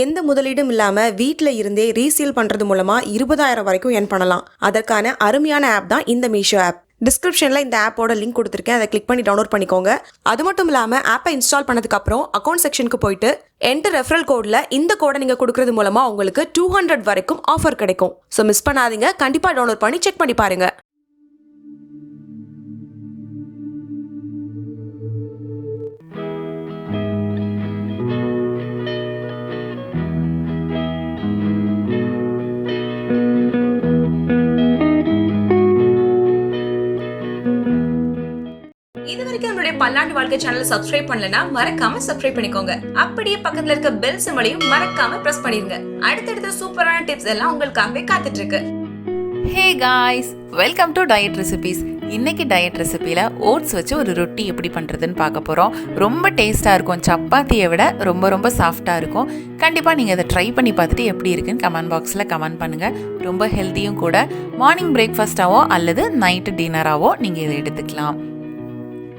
எந்த முதலீடும் இல்லாம வீட்ல இருந்தே ரீசேல் பண்றது மூலமா 20,000 வரைக்கும் earn பண்ணலாம். அதற்கான அருமையான ஆப் தான் இந்த மீஷோ ஆப். டிஸ்கிரிப்ஷன்ல இந்த ஆப்போட லிங்க் கொடுத்துருக்கேன். அதை கிளிக் பண்ணி டவுன்லோட் பண்ணிக்கோங்க. அது மட்டும் இல்லாம ஆப்பை இன்ஸ்டால் பண்ணதுக்கு அப்புறம் அக்கௌண்ட் செக்ஷனுக்கு போயிட்டு என்டர் ரெஃபரல் கோட்ல இந்த கோடை நீங்க கொடுக்கறது மூலமா உங்களுக்கு 200 வரைக்கும் ஆஃபர் கிடைக்கும். ஸோ மிஸ் பண்ணாதீங்க, கண்டிப்பா டவுன்லோட் பண்ணி செக் பண்ணி பாருங்க. இதுவரைக்கும் நம்மளுடைய பல்லாண்டு வாழ்க்கை சேனலை சப்ஸ்கிரைப் பண்ணலனா மறக்காம சப்ஸ்கிரைப் பண்ணிக்கோங்க. அப்படியே பக்கத்துல இருக்க பெல் சிம்பலையும் மறக்காம பிரஸ் பண்ணிருங்க. அடுத்தடுத்த சூப்பரான டிப்ஸ் எல்லாம் உங்களுக்காகவே காத்துட்டு இருக்கு. Hey guys, welcome to diet recipes. இன்னைக்கு டயட் ரெசிபியில் ஓட்ஸ் வச்சு ஒரு ரொட்டி எப்படி பண்ணுறதுன்னு பார்க்க போகிறோம். ரொம்ப டேஸ்ட்டாக இருக்கும், சப்பாத்தியை விட ரொம்ப ரொம்ப சாஃப்டாக இருக்கும். கண்டிப்பாக நீங்கள் அதை ட்ரை பண்ணி பார்த்துட்டு எப்படி இருக்குன்னு கமெண்ட் பாக்ஸில் கமெண்ட் பண்ணுங்கள். ரொம்ப ஹெல்த்தியும் கூட. மார்னிங் பிரேக்ஃபாஸ்ட்டாவோ அல்லது நைட்டு டின்னராகவோ நீங்கள் இதை எடுத்துக்கலாம்.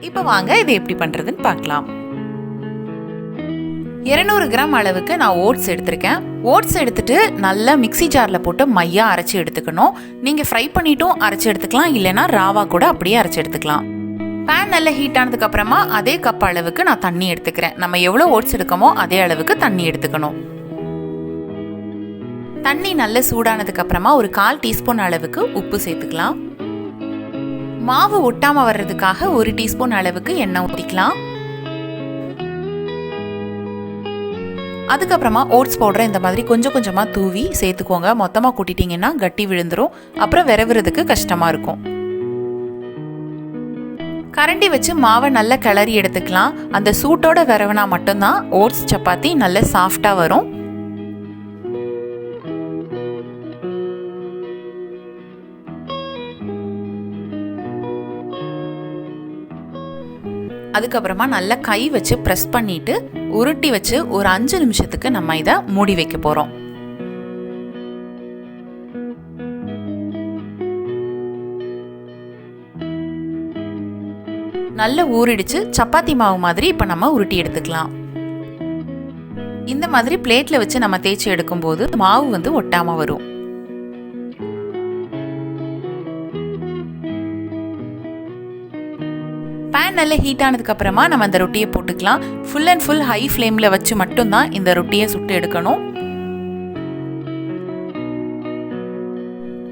இப்போ வாங்க இதை எப்படி பண்ணுறதுன்னு பார்க்கலாம். 200 கிராம் அளவுக்கு நான் ஓட்ஸ் எடுத்திருக்கேன். ஓட்ஸ் எடுத்துட்டு நல்லா மிக்சி ஜாரில் போட்டு மையாக அரைச்சி எடுத்துக்கணும். நீங்கள் ஃப்ரை பண்ணிட்டும் அரைச்சி எடுத்துக்கலாம், இல்லைனா ராவா கூட அப்படியே அரைச்சி எடுத்துக்கலாம். பேன் நல்லா ஹீட் ஆனதுக்கு அப்புறமா அதே கப் அளவுக்கு நான் தண்ணி எடுத்துக்கிறேன். நம்ம எவ்வளோ ஓட்ஸ் எடுக்கமோ அதே அளவுக்கு தண்ணி எடுத்துக்கணும். தண்ணி நல்லா சூடானதுக்கு அப்புறமா ஒரு 1/4 டீஸ்பூன் அளவுக்கு உப்பு சேர்த்துக்கலாம். மாவு ஒட்டாம வர்றதுக்காக 1 டீஸ்பூன் அளவுக்கு எண்ணெய் ஊற்றிக்கலாம். அதுக்கப்புறமா ஓட்ஸ் பவுடரை இந்த மாதிரி கொஞ்சம் கொஞ்சமாக தூவி சேர்த்துக்கோங்க. மொத்தமாக கூட்டிட்டிங்கன்னா கட்டி விழுந்துடும், அப்புறம் விரவுறதுக்கு கஷ்டமாக இருக்கும். கரண்டி வச்சு மாவை நல்லா கிளறி எடுத்துக்கலாம். அந்த சூட்டோட விரவுனா மட்டும்தான் ஓட்ஸ் சப்பாத்தி நல்ல சாஃப்டாக வரும். அதுக்கப்புறமா நல்லா கை வச்சு ப்ரெஸ் பண்ணிட்டு உருட்டி வச்சு ஒரு 5 நிமிஷத்துக்கு நம்ம இதை மூடி வைக்க போகிறோம். நல்லா ஊறிடுச்சு. சப்பாத்தி மாவு மாதிரி இப்போ நம்ம உருட்டி எடுத்துக்கலாம். இந்த மாதிரி பிளேட்ல வச்சு நம்ம தேய்ச்சி எடுக்கும்போது மாவு வந்து ஒட்டாம வரும். பேன் நல்லா ஹீட் ஆனதுக்கு அப்புறமா நம்ம அந்த ரொட்டியை போட்டுக்கலாம். ஃபுல் அண்ட் ஃபுல் ஹை ஃப்ளேமில் வச்சு மட்டும்தான் இந்த ரொட்டியை சுட்டு எடுக்கணும்.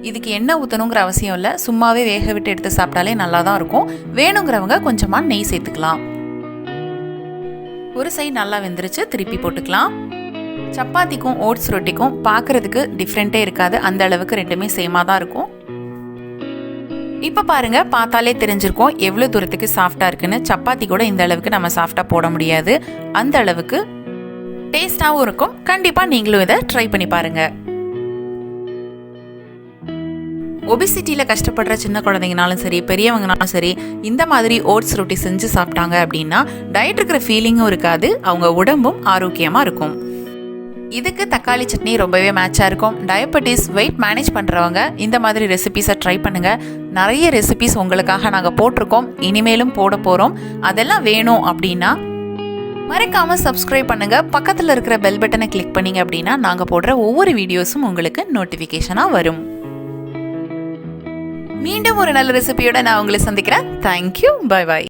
இதுக்கு எண்ணெய் ஊற்றணுங்கிற அவசியம் இல்லை, சும்மாவே வேக விட்டு எடுத்து சாப்பிட்டாலே நல்லா தான் இருக்கும். வேணுங்கிறவங்க கொஞ்சமாக நெய் சேர்த்துக்கலாம். ஒரு சைடு நல்லா வெந்துருச்சு, திருப்பி போட்டுக்கலாம். சப்பாத்திக்கும் ஓட்ஸ் ரொட்டிக்கும் பார்க்குறதுக்கு டிஃப்ரெண்ட்டே இருக்காது, அந்த அளவுக்கு ரெண்டுமே சேமாக தான் இருக்கும். இப்போ பாருங்க, பார்த்தாலே தெரிஞ்சிருக்கும் எவ்வளோ தூரத்துக்கு சாஃப்டாக இருக்குன்னு. சப்பாத்தி கூட இந்த அளவுக்கு நம்ம சாஃப்டாக போட முடியாது, அந்த அளவுக்கு டேஸ்டாகவும் இருக்கும். கண்டிப்பாக நீங்களும் இதை ட்ரை பண்ணி பாருங்க. ஒபிசிட்டியில் கஷ்டப்படுற சின்ன குழந்தைங்கனாலும் சரி, பெரியவங்கனாலும் சரி, இந்த மாதிரி ஓட்ஸ் ரொட்டி செஞ்சு சாப்பிட்டாங்க அப்படின்னா டயட் இருக்கிற ஃபீலிங்கும் இருக்காது, அவங்க உடம்பும் ஆரோக்கியமாக இருக்கும். இதுக்கு தக்காளி சட்னி ரொம்பவே மேட்சாக இருக்கும். டயபெட்டிஸ், வெயிட் மேனேஜ் பண்ணுறவங்க இந்த மாதிரி ரெசிபீஸை ட்ரை பண்ணுங்கள். நிறைய ரெசிபீஸ் உங்களுக்காக நாங்கள் போட்டிருக்கோம், இனிமேலும் போட போகிறோம். அதெல்லாம் வேணும் அப்படின்னா மறக்காமல் சப்ஸ்கிரைப் பண்ணுங்கள். பக்கத்தில் இருக்கிற பெல் பட்டனை கிளிக் பண்ணிங்க அப்படின்னா நாங்கள் போடுற ஒவ்வொரு வீடியோஸும் உங்களுக்கு நோட்டிஃபிகேஷனாக வரும். மீண்டும் ஒரு நல்ல ரெசிபியோட நான் உங்களை சந்திக்கிறேன். Thank you, bye bye.